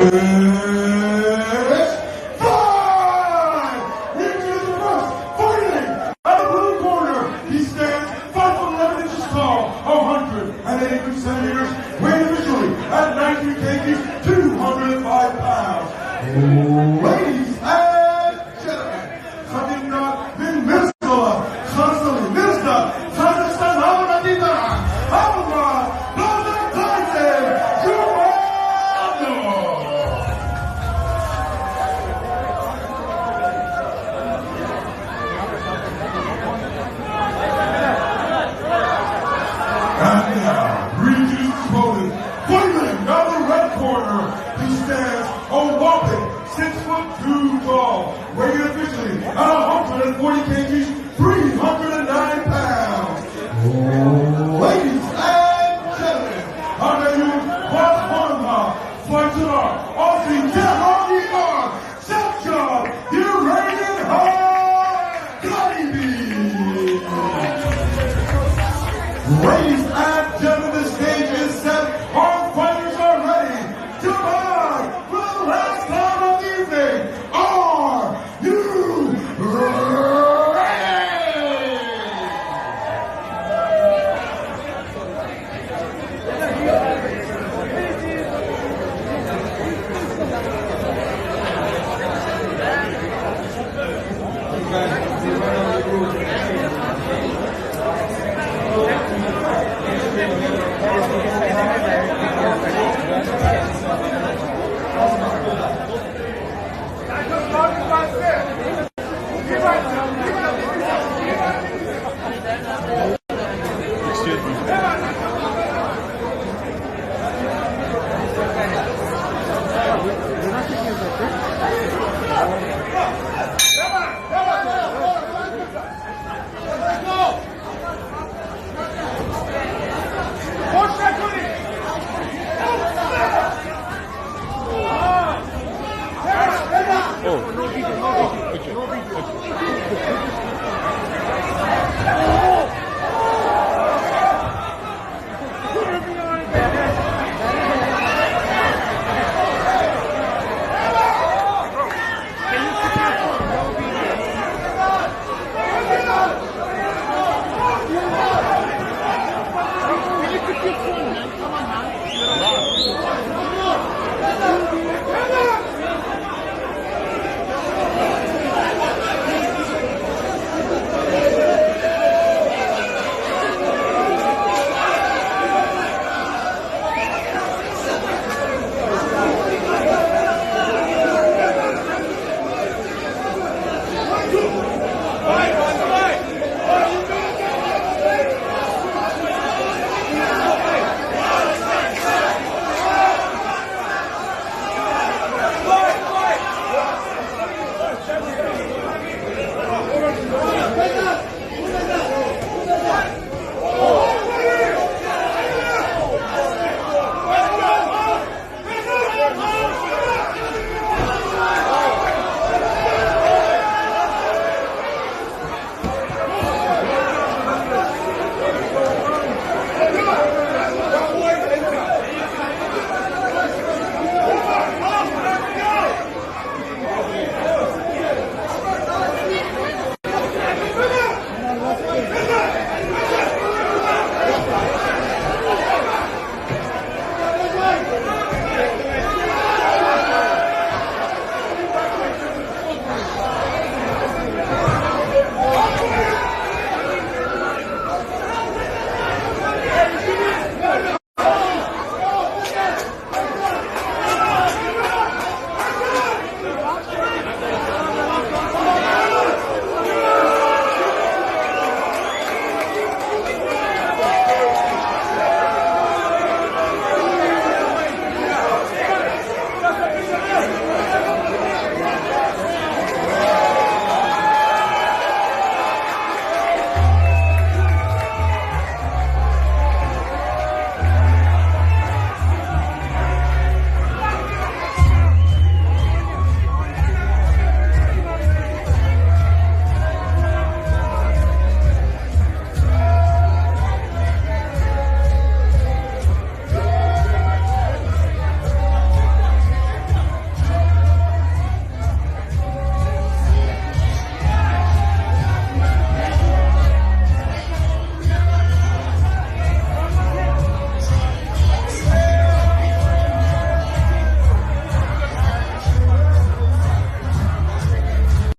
It's five! Into the first, fighting out of the blue corner. He stands 5'11" inches tall, 182 centimeters, weighing officially at 93 kgs, 205 pounds. Ladies and gentlemen, having not been Minnesota, constantly Minnesota, Kazakhstan, Almadina, Alma, Northern Tyson, Jumano. And now, Regis Poland, fighting out of the red corner. He stands a whopping 6'2" tall, weighing officially at 140 kgs, 309 pounds. Ladies and gentlemen, how do you watch one fight to our Aussie Terror?